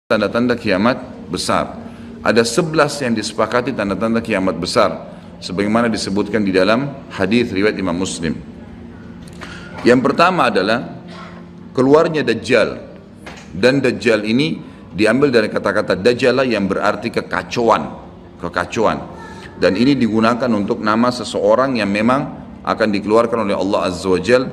tanda-tanda kiamat besar. Ada 11 yang disepakati tanda-tanda kiamat besar, sebagaimana disebutkan di dalam hadis riwayat Imam Muslim. Yang pertama adalah keluarnya Dajjal. Dan Dajjal ini diambil dari kata-kata Dajjala yang berarti kekacauan. Dan ini digunakan untuk nama seseorang yang memang akan dikeluarkan oleh Allah Azza wa Jal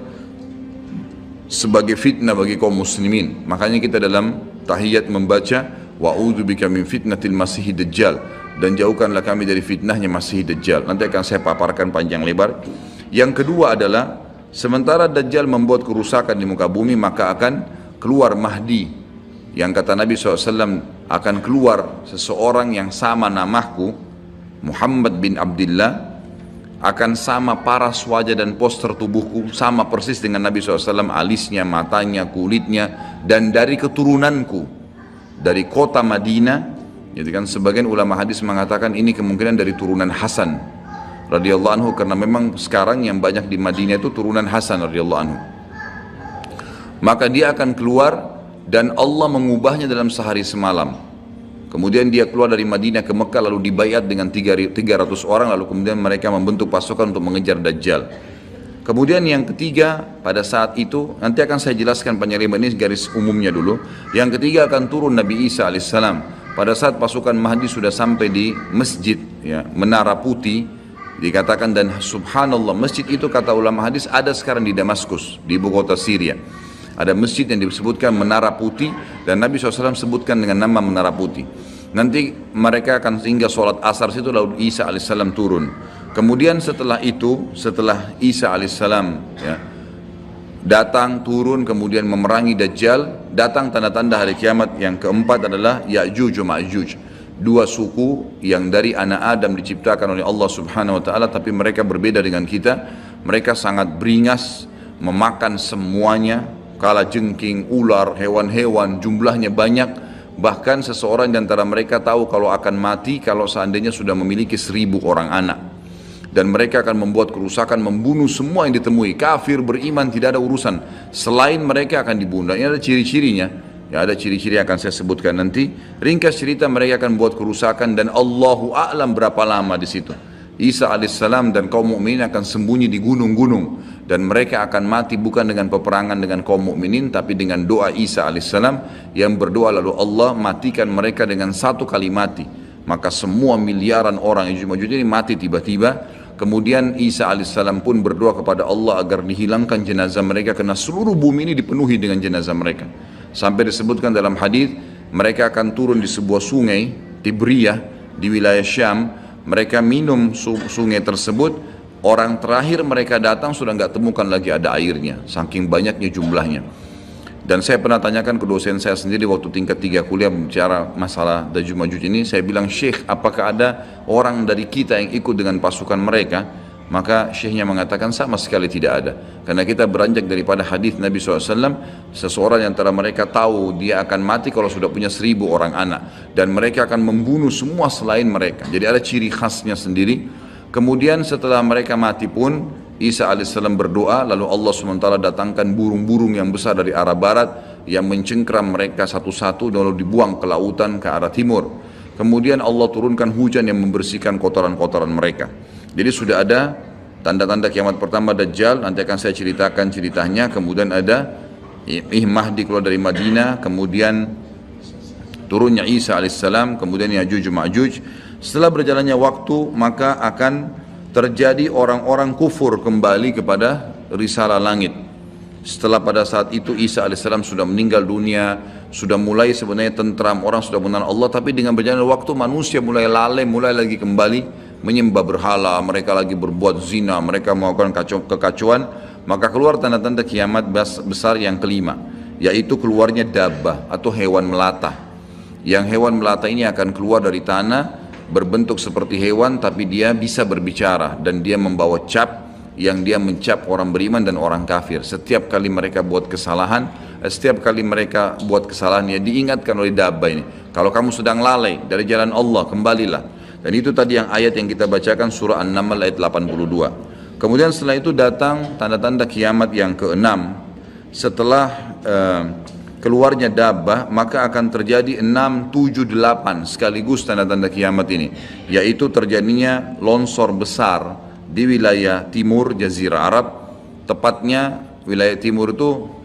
sebagai fitnah bagi kaum muslimin. Makanya kita dalam tahiyat membaca wa'udzubika min fitnatil masih dajjal, dan jauhkanlah kami dari fitnahnya masih dajjal. Nanti akan saya paparkan panjang lebar. Yang kedua adalah sementara Dajjal membuat kerusakan di muka bumi, maka akan keluar Mahdi, yang kata Nabi SAW akan keluar seseorang yang sama namaku, Muhammad bin Abdullah, akan sama paras wajah dan poster tubuhku, sama persis dengan Nabi SAW, alisnya, matanya, kulitnya, dan dari keturunanku, dari kota Madinah. Jadi kan sebagian ulama hadis mengatakan ini kemungkinan dari turunan Hasan radhiyallahu anhu, karena memang sekarang yang banyak di Madinah itu turunan Hasan radhiyallahu anhu. Maka dia akan keluar dan Allah mengubahnya dalam sehari semalam. Kemudian dia keluar dari Madinah ke Mekah, lalu dibayat dengan 300 orang, lalu kemudian mereka membentuk pasukan untuk mengejar Dajjal. Kemudian yang ketiga, pada saat itu, nanti akan saya jelaskan panjang lebar, ini garis umumnya dulu. Yang ketiga akan turun Nabi Isa alaihissalam. Pada saat pasukan Mahdi sudah sampai di masjid, ya, Menara Putih, dikatakan, dan subhanallah, masjid itu kata ulama hadis ada sekarang di Damaskus, di ibu kota Syria. Ada masjid yang disebutkan Menara Putih, dan Nabi SAW sebutkan dengan nama Menara Putih. Nanti mereka akan singgah sholat asar situ, lalu Isa alaihissalam turun. Kemudian setelah itu, setelah Isa alaihissalam ya, datang, turun, kemudian memerangi Dajjal, datang tanda-tanda hari kiamat. Yang keempat adalah Ya'juj wa Ma'juj, dua suku yang dari anak Adam diciptakan oleh Allah Subhanahu wa Ta'ala, tapi mereka berbeda dengan kita. Mereka sangat beringas, memakan semuanya, kala jengking, ular, hewan-hewan, jumlahnya banyak. Bahkan seseorang di antara mereka tahu kalau akan mati kalau seandainya sudah memiliki 1000 orang anak. Dan mereka akan membuat kerusakan, membunuh semua yang ditemui. Kafir, beriman, tidak ada urusan. Selain mereka akan dibunuh. Ini ada ciri-cirinya. Ya, ada ciri-ciri yang akan saya sebutkan nanti. Ringkas cerita, mereka akan buat kerusakan, dan Allahu a'lam berapa lama di situ. Isa alaihissalam dan kaum mukminin akan sembunyi di gunung-gunung, dan mereka akan mati bukan dengan peperangan dengan kaum mukminin, tapi dengan doa Isa alaihissalam yang berdoa, lalu Allah matikan mereka dengan satu kali mati. Maka semua miliaran orang yang ini mati tiba-tiba. Kemudian Isa alaihissalam pun berdoa kepada Allah agar dihilangkan jenazah mereka, karena seluruh bumi ini dipenuhi dengan jenazah mereka. Sampai disebutkan dalam hadis, mereka akan turun di sebuah sungai Tibriyah di wilayah Syam. Mereka minum sungai tersebut, orang terakhir mereka datang sudah nggak temukan lagi ada airnya, saking banyaknya jumlahnya. Dan saya pernah tanyakan ke dosen saya sendiri waktu tingkat 3 kuliah bicara masalah Ya'juj Ma'juj ini, saya bilang, Syekh, apakah ada orang dari kita yang ikut dengan pasukan mereka? Maka syekhnya mengatakan sama sekali tidak ada, karena kita beranjak daripada hadis Nabi SAW, seseorang yang antara mereka tahu dia akan mati kalau sudah punya 1000 orang anak, dan mereka akan membunuh semua selain mereka. Jadi ada ciri khasnya sendiri. Kemudian setelah mereka mati pun Isa alaihissalam berdoa, lalu Allah SWT datangkan burung-burung yang besar dari arah barat yang mencengkram mereka satu-satu, lalu dibuang ke lautan ke arah timur. Kemudian Allah turunkan hujan yang membersihkan kotoran-kotoran mereka. Jadi sudah ada tanda-tanda kiamat pertama Dajjal, nanti akan saya ceritakan ceritanya. Kemudian ada Mahdi keluar dari Madinah, kemudian turunnya Isa alaihissalam, kemudian Ya'juj Ma'juj. Setelah berjalannya waktu, maka akan terjadi orang-orang kufur kembali kepada risalah langit. Setelah pada saat itu Isa alaihissalam sudah meninggal dunia, sudah mulai sebenarnya tentram, orang sudah mengenal Allah, tapi dengan berjalannya waktu manusia mulai lalai, mulai lagi kembali menyembah berhala, mereka lagi berbuat zina, mereka melakukan kekacauan. Maka keluar tanda-tanda kiamat besar yang kelima, yaitu keluarnya dabbah atau hewan melata. Yang hewan melata ini akan keluar dari tanah, berbentuk seperti hewan, tapi dia bisa berbicara, dan dia membawa cap yang dia mencap orang beriman dan orang kafir. Setiap kali mereka buat kesalahan, ya diingatkan oleh dabbah ini, kalau kamu sedang lalai dari jalan Allah, kembalilah. Dan itu tadi yang ayat yang kita bacakan, surah An-Naml ayat 82. Kemudian setelah itu datang tanda-tanda kiamat yang keenam. Setelah keluarnya dabbah, maka akan terjadi 6, 7, 8 sekaligus tanda-tanda kiamat ini, yaitu terjadinya longsor besar di wilayah timur Jazirah Arab, tepatnya wilayah timur itu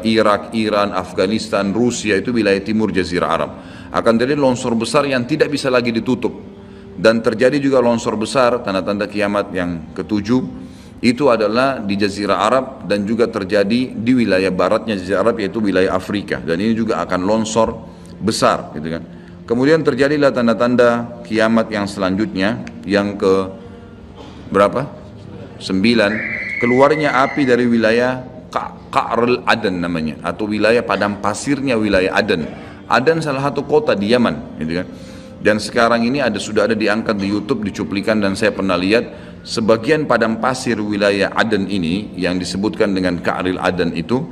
Irak, Iran, Afghanistan, Rusia, itu wilayah timur Jazirah Arab. Akan terjadi longsor besar yang tidak bisa lagi ditutup, dan terjadi juga longsor besar, tanda-tanda kiamat yang ketujuh itu adalah di Jazirah Arab, dan juga terjadi di wilayah baratnya Jazirah Arab, yaitu wilayah Afrika, dan ini juga akan longsor besar gitu kan. Kemudian terjadilah tanda-tanda kiamat yang selanjutnya, yang ke berapa? 9, keluarnya api dari wilayah Qa'rul Aden namanya, atau wilayah padang pasirnya wilayah Aden. Aden salah satu kota di Yaman gitu kan. Dan sekarang ini sudah ada diangkat di YouTube, dicuplikan, dan saya pernah lihat sebagian padang pasir wilayah Aden ini yang disebutkan dengan Qa'rul Aden itu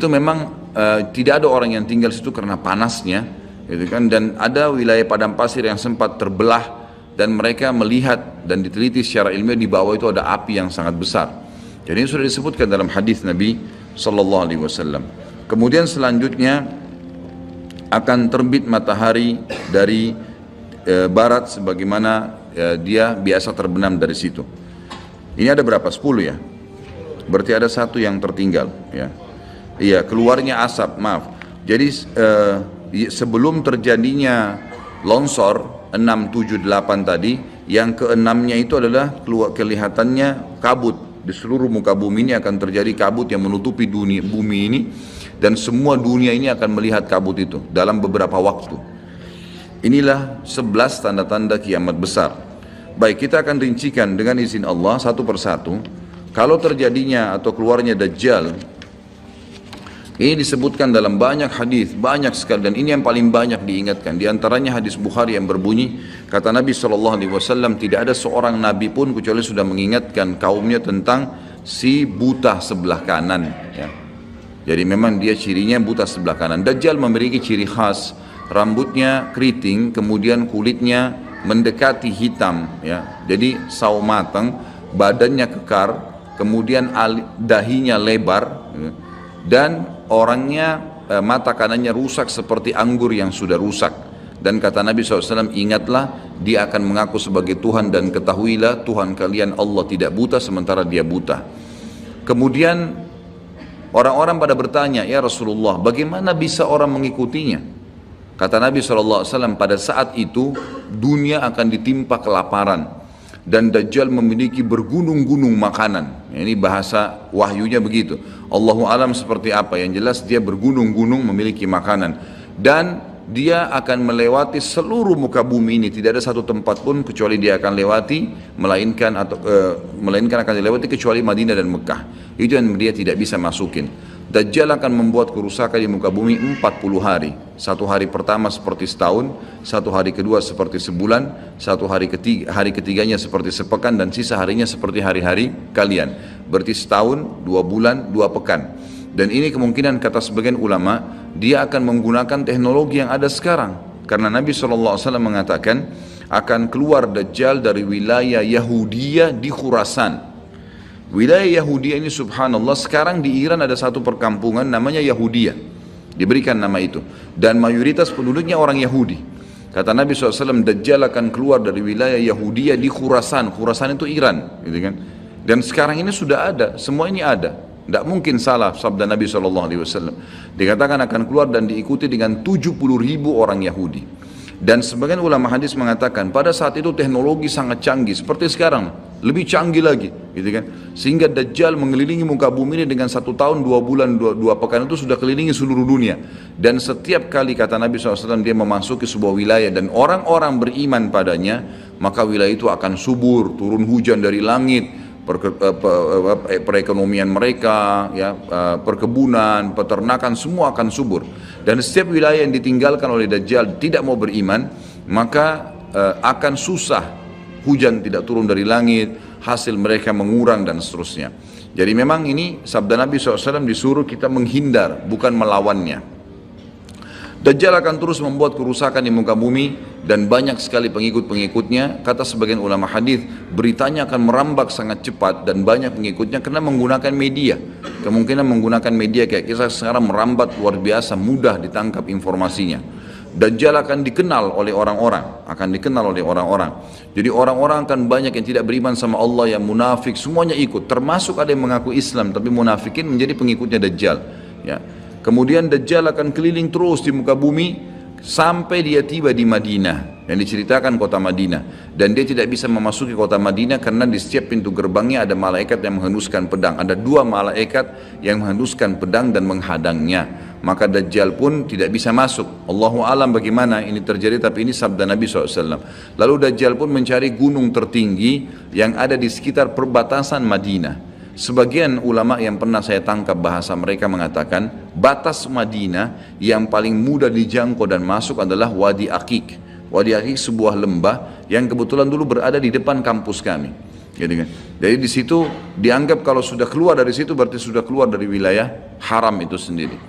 memang tidak ada orang yang tinggal situ karena panasnya gitu kan. Dan ada wilayah padang pasir yang sempat terbelah, dan mereka melihat dan diteliti secara ilmiah di bawah itu ada api yang sangat besar. Jadi ini sudah disebutkan dalam hadis Nabi sallallahu alaihi wasallam. Kemudian selanjutnya akan terbit matahari dari barat, sebagaimana dia biasa terbenam dari situ. Ini ada berapa? 10 ya? Berarti ada satu yang tertinggal ya. Iya, keluarnya asap, maaf. Jadi sebelum terjadinya longsor 6, 7, 8 tadi, yang keenamnya itu adalah kelihatannya kabut. Di seluruh muka bumi ini akan terjadi kabut yang menutupi bumi ini, dan semua dunia ini akan melihat kabut itu dalam beberapa waktu. Inilah 11 tanda-tanda kiamat besar. Baik, kita akan rincikan dengan izin Allah satu persatu. Kalau terjadinya atau keluarnya Dajjal, ini disebutkan dalam banyak hadis, banyak sekali, dan ini yang paling banyak diingatkan. Di antaranya hadis Bukhari yang berbunyi, kata Nabi SAW, tidak ada seorang Nabi pun kecuali sudah mengingatkan kaumnya tentang si buta sebelah kanan ya. Jadi memang dia cirinya buta sebelah kanan. Dajjal memiliki ciri khas, rambutnya keriting, kemudian kulitnya mendekati hitam ya. Jadi sawo matang, badannya kekar, kemudian dahinya lebar ya. Dan orangnya mata kanannya rusak seperti anggur yang sudah rusak. Dan kata Nabi SAW, ingatlah dia akan mengaku sebagai Tuhan, dan ketahuilah Tuhan kalian Allah tidak buta sementara dia buta. Kemudian orang-orang pada bertanya, ya Rasulullah, bagaimana bisa orang mengikutinya? Kata Nabi SAW, pada saat itu dunia akan ditimpa kelaparan, dan Dajjal memiliki bergunung-gunung makanan. Ini bahasa wahyunya begitu. Allahu alam seperti apa, yang jelas dia bergunung-gunung memiliki makanan, dan dia akan melewati seluruh muka bumi ini. Tidak ada satu tempat pun kecuali dia akan lewati, melainkan akan dilewati kecuali Madinah dan Mekah. Itu yang dia tidak bisa masukin. Dajjal akan membuat kerusakan di muka bumi 40 hari. Satu hari pertama seperti setahun, satu hari kedua seperti sebulan, satu hari ketiganya seperti sepekan, dan sisa harinya seperti hari-hari kalian. Berarti setahun, 2 bulan, 2 pekan. Dan ini kemungkinan kata sebagian ulama, dia akan menggunakan teknologi yang ada sekarang. Karena Nabi SAW mengatakan akan keluar Dajjal dari wilayah Yahudiyah di Khurasan. Wilayah Yahudiyah ini subhanallah, sekarang di Iran ada satu perkampungan namanya Yahudiyah, diberikan nama itu, dan mayoritas penduduknya orang Yahudi. Kata Nabi SAW, Dajjal akan keluar dari wilayah Yahudiyah di Khurasan. Khurasan itu Iran gitu kan. Dan sekarang ini sudah ada, semua ini ada. Tidak mungkin salah sabda Nabi SAW. Dikatakan akan keluar dan diikuti dengan 70.000 orang Yahudi. Dan sebagian ulama hadis mengatakan pada saat itu teknologi sangat canggih seperti sekarang, lebih canggih lagi, gitu kan? Sehingga Dajjal mengelilingi muka bumi ini dengan 1 tahun 2 bulan 2 pekan itu sudah kelilingi seluruh dunia. Dan setiap kali kata Nabi SAW dia memasuki sebuah wilayah dan orang-orang beriman padanya, maka wilayah itu akan subur, turun hujan dari langit, perekonomian mereka, ya, perkebunan, peternakan semua akan subur. Dan setiap wilayah yang ditinggalkan oleh Dajjal tidak mau beriman, maka akan susah, hujan tidak turun dari langit, hasil mereka mengurang dan seterusnya. Jadi memang ini sabda Nabi SAW disuruh kita menghindar, bukan melawannya. Dajjal akan terus membuat kerusakan di muka bumi dan banyak sekali pengikut-pengikutnya. Kata sebagian ulama hadis, beritanya akan merambak sangat cepat dan banyak pengikutnya karena menggunakan media. Kemungkinan menggunakan media kayak kita sekarang merambat luar biasa, mudah ditangkap informasinya. Dajjal akan dikenal oleh orang-orang, Jadi orang-orang akan banyak yang tidak beriman sama Allah, yang munafik, semuanya ikut. Termasuk ada yang mengaku Islam tapi munafikin menjadi pengikutnya Dajjal. Ya. Kemudian Dajjal akan keliling terus di muka bumi sampai dia tiba di Madinah, yang diceritakan kota Madinah, dan dia tidak bisa memasuki kota Madinah karena di setiap pintu gerbangnya ada malaikat yang menghenduskan pedang. Ada 2 malaikat yang menghenduskan pedang dan menghadangnya, maka Dajjal pun tidak bisa masuk. Allahu alam bagaimana ini terjadi, tapi ini sabda Nabi SAW. Lalu Dajjal pun mencari gunung tertinggi yang ada di sekitar perbatasan Madinah. Sebagian ulama yang pernah saya tangkap bahasa mereka mengatakan batas Madinah yang paling mudah dijangkau dan masuk adalah Wadi Aqiq. Wadi Aqiq sebuah lembah yang kebetulan dulu berada di depan kampus kami. Jadi di situ dianggap kalau sudah keluar dari situ berarti sudah keluar dari wilayah haram itu sendiri.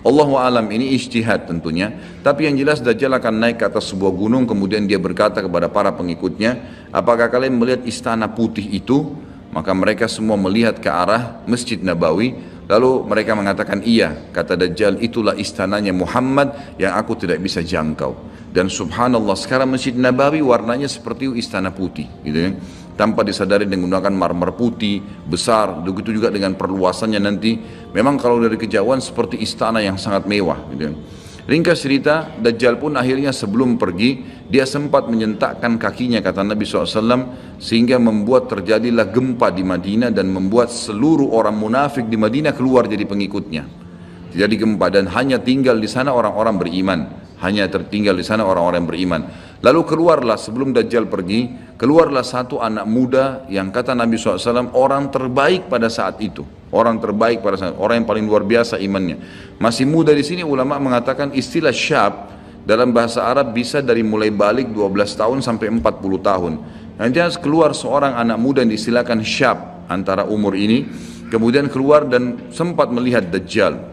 Allahu alam, ini ijtihad tentunya, tapi yang jelas Dajjal akan naik ke atas sebuah gunung, kemudian dia berkata kepada para pengikutnya, apakah kalian melihat istana putih itu? Maka mereka semua melihat ke arah Masjid Nabawi, lalu mereka mengatakan iya. Kata Dajjal, itulah istananya Muhammad yang aku tidak bisa jangkau. Dan subhanallah, sekarang Masjid Nabawi warnanya seperti istana putih, gitu kan? Tanpa disadari dengan menggunakan marmer putih besar, begitu juga dengan perluasannya nanti. Memang kalau dari kejauhan seperti istana yang sangat mewah, gitu kan? Ringkas cerita, Dajjal pun akhirnya sebelum pergi, dia sempat menyentakkan kakinya, kata Nabi SAW, sehingga membuat terjadilah gempa di Madinah dan membuat seluruh orang munafik di Madinah keluar jadi pengikutnya. Jadi gempa dan hanya tinggal di sana orang-orang beriman. Hanya tertinggal di sana orang-orang yang beriman. Lalu keluarlah sebelum Dajjal pergi, keluarlah satu anak muda yang kata Nabi SAW orang terbaik pada saat itu. Orang terbaik pada saat, orang yang paling luar biasa imannya. Masih muda di sini ulama mengatakan istilah syab dalam bahasa Arab bisa dari mulai balik 12 tahun sampai 40 tahun. Nanti keluar seorang anak muda yang diistilahkan syab antara umur ini, kemudian keluar dan sempat melihat Dajjal.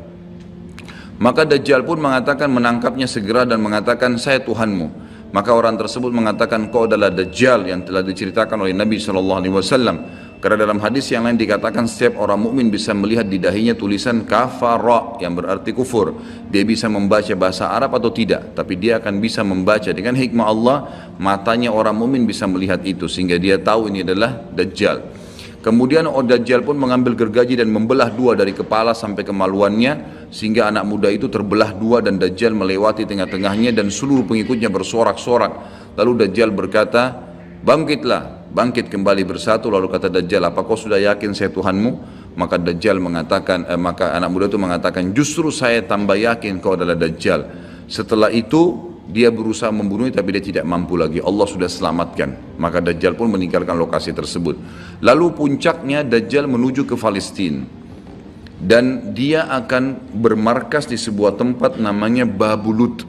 Maka Dajjal pun mengatakan, menangkapnya segera dan mengatakan, saya Tuhanmu. Maka orang tersebut mengatakan, kau adalah Dajjal yang telah diceritakan oleh Nabi SAW. Karena dalam hadis yang lain dikatakan setiap orang mukmin bisa melihat di dahinya tulisan kafara yang berarti kufur. Dia bisa membaca bahasa Arab atau tidak, tapi dia akan bisa membaca dengan hikmah Allah. Matanya orang mukmin bisa melihat itu sehingga dia tahu ini adalah Dajjal. Kemudian Dajjal pun mengambil gergaji dan membelah 2 dari kepala sampai kemaluannya, sehingga anak muda itu terbelah 2 dan Dajjal melewati tengah-tengahnya dan seluruh pengikutnya bersorak-sorak. Lalu Dajjal berkata, bangkitlah, bangkit kembali bersatu. Lalu kata Dajjal, apa kau sudah yakin saya Tuhanmu? Maka Dajjal mengatakan, maka anak muda itu mengatakan, justru saya tambah yakin kau adalah Dajjal. Setelah itu dia berusaha membunuhnya tapi dia tidak mampu lagi, Allah sudah selamatkan. Maka Dajjal pun meninggalkan lokasi tersebut. Lalu puncaknya Dajjal menuju ke Palestina dan dia akan bermarkas di sebuah tempat namanya Babulut.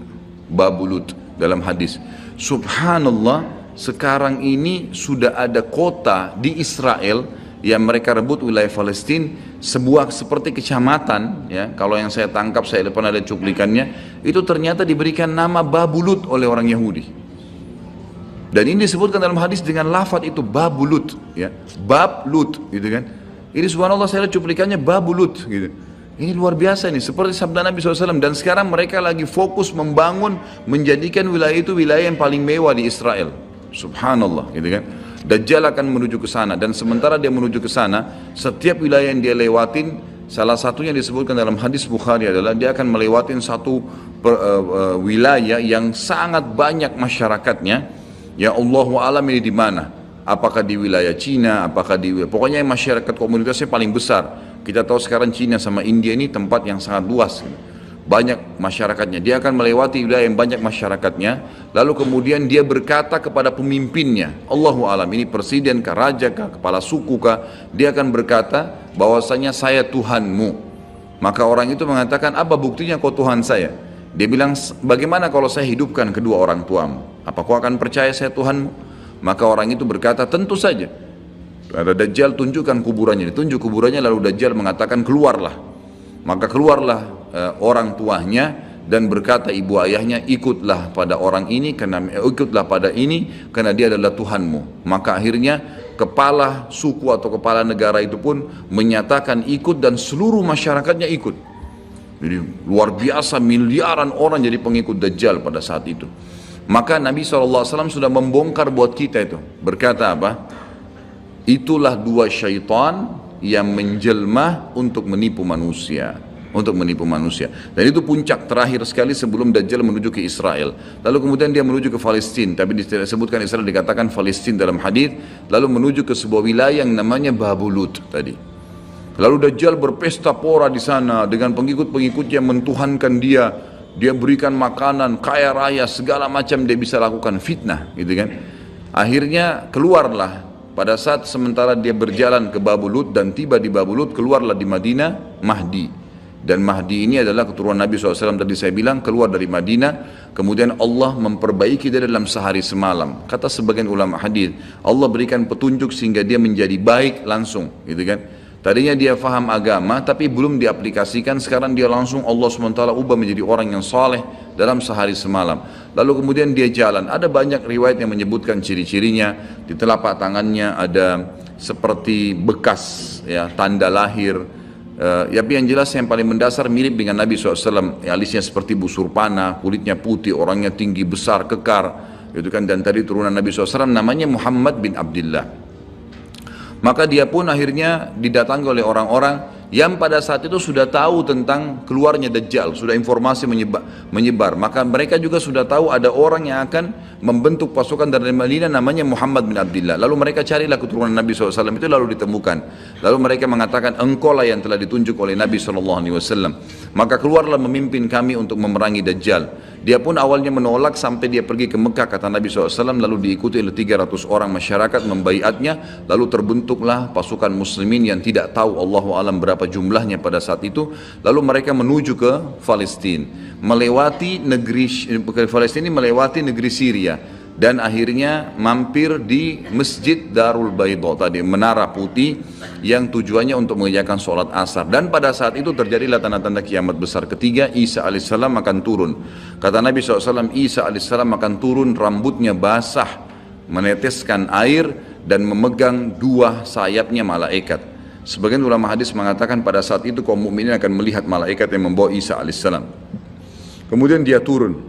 Babulut dalam hadis. Subhanallah, sekarang ini sudah ada kota di Israel yang mereka rebut wilayah Palestina, sebuah seperti kecamatan, ya, kalau yang saya tangkap, saya pernah ada cuplikannya, itu ternyata diberikan nama Babulut oleh orang Yahudi. Dan ini disebutkan dalam hadis dengan lafaz itu Babulut, ya, Bablut, gitu kan. Ini subhanallah saya lihat cuplikannya Babulut, gitu. Ini luar biasa nih, seperti sabda Nabi SAW. Dan sekarang mereka lagi fokus membangun, menjadikan wilayah itu wilayah yang paling mewah di Israel. Subhanallah, gitu kan. Dajjal akan menuju ke sana, dan sementara dia menuju ke sana, setiap wilayah yang dia lewatin, salah satunya disebutkan dalam hadis Bukhari adalah dia akan melewatin satu wilayah yang sangat banyak masyarakatnya. Ya Allahu alam ini di mana? Apakah di wilayah Cina? Apakah di pokoknya masyarakat komunitasnya paling besar. Kita tahu sekarang Cina sama India ini tempat yang sangat luas. Banyak masyarakatnya, dia akan melewati wilayah yang banyak masyarakatnya, lalu kemudian dia berkata kepada pemimpinnya, Allahu alam, ini presiden kah, raja kah, kepala suku kah, dia akan berkata bahwasanya saya Tuhanmu. Maka orang itu mengatakan, apa buktinya kau Tuhan saya? Dia bilang, bagaimana kalau saya hidupkan kedua orang tuamu? Apa kau akan percaya saya Tuhanmu? Maka orang itu berkata, tentu saja. Ada Dajjal, tunjukkan kuburannya. Ditunjuk kuburannya, lalu Dajjal mengatakan, keluarlah. Maka keluarlah orang tuanya dan berkata ibu ayahnya, ikutlah pada orang ini ikutlah pada ini karena dia adalah Tuhanmu. Maka akhirnya kepala suku atau kepala negara itu pun menyatakan ikut dan seluruh masyarakatnya ikut. Jadi luar biasa, miliaran orang jadi pengikut Dajjal pada saat itu. Maka Nabi SAW sudah membongkar buat kita itu, berkata apa? Itulah dua syaitan yang menjelma untuk menipu manusia. Dan itu puncak terakhir sekali sebelum Dajjal menuju ke Israel. Lalu kemudian dia menuju ke Palestina, tapi disebutkan Israel, dikatakan Palestina dalam hadis. Lalu menuju ke sebuah wilayah yang namanya Babulut tadi. Lalu Dajjal berpesta pora di sana dengan pengikut-pengikutnya, mentuhankan dia. Dia berikan makanan, kaya raya, segala macam dia bisa lakukan, fitnah gitu kan. Akhirnya keluarlah pada saat sementara dia berjalan ke Babulut dan tiba di Babulut, keluarlah di Madinah Mahdi. Dan Mahdi ini adalah keturunan Nabi SAW, tadi saya bilang keluar dari Madinah, kemudian Allah memperbaiki dia dalam sehari semalam. Kata sebagian ulama hadis, Allah berikan petunjuk sehingga dia menjadi baik langsung, gitu kan. Tadinya dia faham agama tapi belum diaplikasikan, sekarang dia langsung Allah SWT ubah menjadi orang yang saleh dalam sehari semalam. Lalu kemudian dia jalan, ada banyak riwayat yang menyebutkan ciri-cirinya. Di telapak tangannya ada seperti bekas ya, tanda lahir. Tapi yang jelas yang paling mendasar mirip dengan Nabi SAW, alisnya seperti busur panah, kulitnya putih, orangnya tinggi, besar, kekar, gitu kan. Dan tadi turunan Nabi SAW namanya Muhammad bin Abdullah. Maka dia pun akhirnya didatangi oleh orang-orang yang pada saat itu sudah tahu tentang keluarnya Dajjal, sudah informasi menyebar. Maka mereka juga sudah tahu ada orang yang akan membentuk pasukan dari Madinah namanya Muhammad bin Abdullah. Lalu mereka carilah keturunan Nabi SAW itu, lalu ditemukan. Lalu mereka mengatakan, engkau lah yang telah ditunjuk oleh Nabi SAW. Maka keluarlah memimpin kami untuk memerangi Dajjal. Dia pun awalnya menolak sampai dia pergi ke Mekah, kata Nabi SAW, lalu diikuti oleh 300 orang masyarakat membaiatnya. Lalu terbentuklah pasukan muslimin yang tidak tahu Allahu alam berapa jumlahnya pada saat itu. Lalu mereka menuju ke Palestina, melewati negeri Palestina, melewati negeri Syria, dan akhirnya mampir di Masjid Darul Bayda tadi, menara putih yang tujuannya untuk mengerjakan sholat asar. Dan pada saat itu terjadilah tanda-tanda kiamat besar ketiga. Isa alaihissalam akan turun. Kata Nabi SAW, Isa alaihissalam akan turun, rambutnya basah, meneteskan air dan memegang dua sayapnya malaikat. Sebagian ulama hadis mengatakan pada saat itu kaum mukminin akan melihat malaikat yang membawa Isa alaihissalam. Kemudian dia turun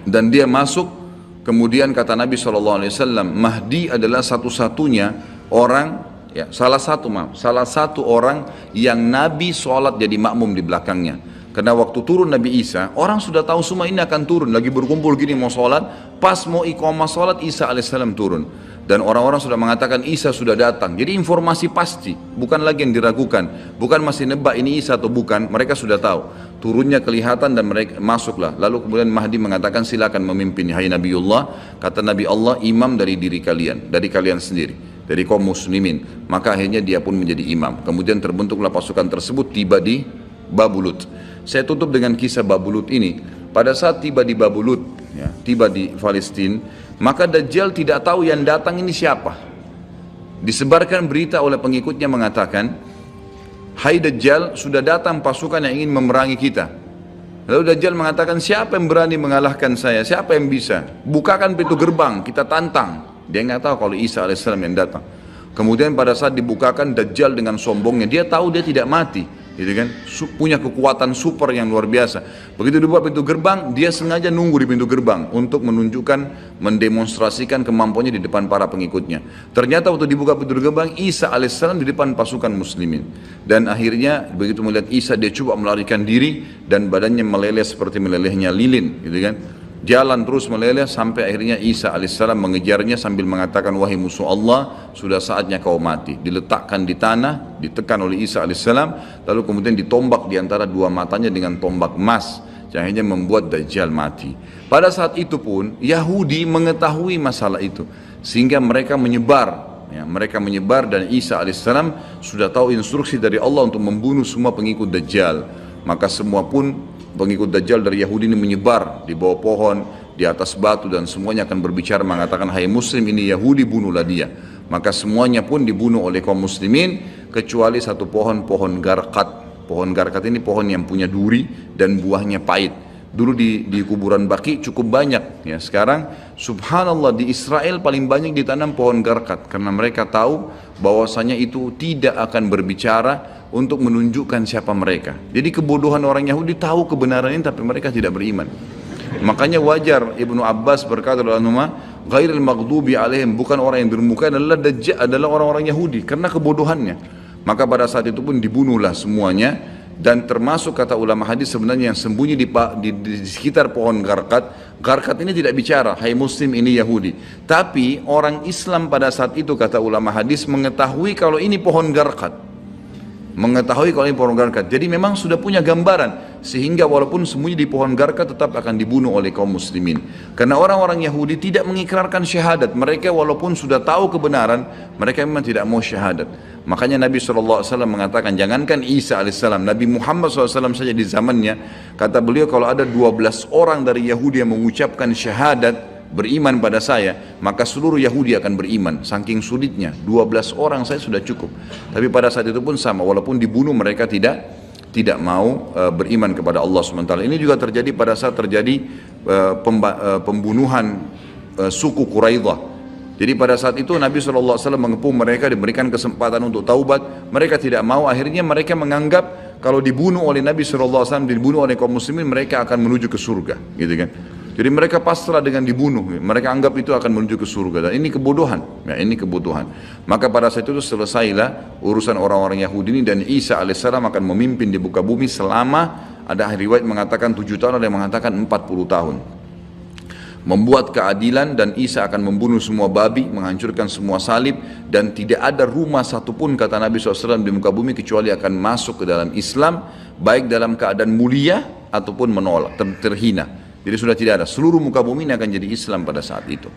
dan dia masuk. Kemudian kata Nabi SAW, Mahdi adalah satu-satunya orang, ya, salah satu orang yang Nabi sholat jadi makmum di belakangnya. Karena waktu turun Nabi Isa, orang sudah tahu semua ini akan turun, lagi berkumpul gini mau sholat, pas mau iqamah sholat Isa alaihissalam turun. Dan orang-orang sudah mengatakan Isa sudah datang. Jadi informasi pasti, bukan lagi yang diragukan, bukan masih nebak ini Isa atau bukan, mereka sudah tahu. Turunnya kelihatan dan mereka masuklah. Lalu kemudian Mahdi mengatakan, silakan memimpin hai Nabiullah. Kata Nabi Allah, imam dari diri kalian, dari kalian sendiri, dari kaum muslimin. Maka akhirnya dia pun menjadi imam. Kemudian terbentuklah pasukan tersebut, tiba di Babulut. Saya tutup dengan kisah Babulut ini. Pada saat tiba di Babulut, ya, tiba di Palestina, maka Dajjal tidak tahu yang datang ini siapa. Disebarkan berita oleh pengikutnya mengatakan, hai Dajjal, sudah datang pasukan yang ingin memerangi kita. Lalu Dajjal mengatakan, siapa yang berani mengalahkan saya? Siapa yang bisa? Bukakan pintu gerbang, kita tantang. Dia nggak tahu kalau Isa alaihissalam yang datang. Kemudian pada saat dibukakan, Dajjal dengan sombongnya, dia tahu dia tidak mati, gitu kan, punya kekuatan super yang luar biasa. Begitu dibuka pintu gerbang, dia sengaja nunggu di pintu gerbang untuk menunjukkan, mendemonstrasikan kemampuannya di depan para pengikutnya. Ternyata waktu dibuka pintu gerbang, Isa alaihissalam di depan pasukan muslimin. Dan akhirnya begitu melihat Isa, dia coba melarikan diri dan badannya meleleh seperti melelehnya lilin, gitu kan. Jalan terus meleleh sampai akhirnya Isa alaihissalam mengejarnya sambil mengatakan, wahai musuh Allah, sudah saatnya kau mati. Diletakkan di tanah, ditekan oleh Isa alaihissalam, lalu kemudian ditombak di antara dua matanya dengan tombak emas, yang akhirnya membuat Dajjal mati. Pada saat itu pun Yahudi mengetahui masalah itu, sehingga mereka menyebar. Ya, mereka menyebar dan Isa alaihissalam sudah tahu instruksi dari Allah untuk membunuh semua pengikut Dajjal. Maka semua pun pengikut Dajjal dari Yahudi ini menyebar di bawah pohon, di atas batu, dan semuanya akan berbicara mengatakan, hai muslim, ini Yahudi, bunuhlah dia. Maka semuanya pun dibunuh oleh kaum muslimin kecuali satu pohon, pohon garkat. Pohon garkat ini pohon yang punya duri dan buahnya pahit. Dulu di kuburan Baqi cukup banyak, ya. Sekarang subhanallah di Israel paling banyak ditanam pohon garkat karena mereka tahu bahwasanya itu tidak akan berbicara untuk menunjukkan siapa mereka. Jadi kebodohan orang Yahudi tahu kebenaran ini tapi mereka tidak beriman. Makanya wajar Ibnu Abbas berkata dalam nama ghairil maghdubi alaihim, bukan orang yang bermuka adalah orang-orang Yahudi karena kebodohannya. Maka pada saat itu pun dibunuhlah semuanya. Dan termasuk kata ulama hadis sebenarnya yang sembunyi di sekitar pohon garkat. Garkat ini tidak bicara, hai muslim ini Yahudi. Tapi orang Islam pada saat itu kata ulama hadis mengetahui kalau ini pohon garkat. Mengetahui kalau ini pohon garkat. Jadi memang sudah punya gambaran. Sehingga walaupun sembunyi di pohon garkat tetap akan dibunuh oleh kaum muslimin. Karena orang-orang Yahudi tidak mengikrarkan syahadat. Mereka walaupun sudah tahu kebenaran, mereka memang tidak mau syahadat. Makanya Nabi SAW mengatakan, jangankan Isa AS, Nabi Muhammad SAW saja di zamannya, kata beliau kalau ada 12 orang dari Yahudi yang mengucapkan syahadat, beriman pada saya, maka seluruh Yahudi akan beriman. Saking sulitnya, 12 orang saya sudah cukup. Tapi pada saat itu pun sama, walaupun dibunuh mereka tidak mau beriman kepada Allah SWT. Ini juga terjadi pada saat terjadi pembunuhan suku Quraidah. Jadi pada saat itu Nabi SAW mengepung mereka, diberikan kesempatan untuk taubat. Mereka tidak mau, akhirnya mereka menganggap kalau dibunuh oleh Nabi SAW, dibunuh oleh kaum muslimin, mereka akan menuju ke surga, gitu kan. Jadi mereka pasrah dengan dibunuh, mereka anggap itu akan menuju ke surga. Dan ini kebodohan, ya, ini kebodohan. Maka pada saat itu selesailah urusan orang-orang Yahudi ini, dan Isa AS akan memimpin di muka bumi selama, ada riwayat mengatakan 7 tahun, ada yang mengatakan 40 tahun. Membuat keadilan, dan Isa akan membunuh semua babi, menghancurkan semua salib, dan tidak ada rumah satupun kata Nabi SAW di muka bumi kecuali akan masuk ke dalam Islam, baik dalam keadaan mulia ataupun menolak, terhina. Jadi sudah tidak ada, seluruh muka bumi ini akan jadi Islam pada saat itu.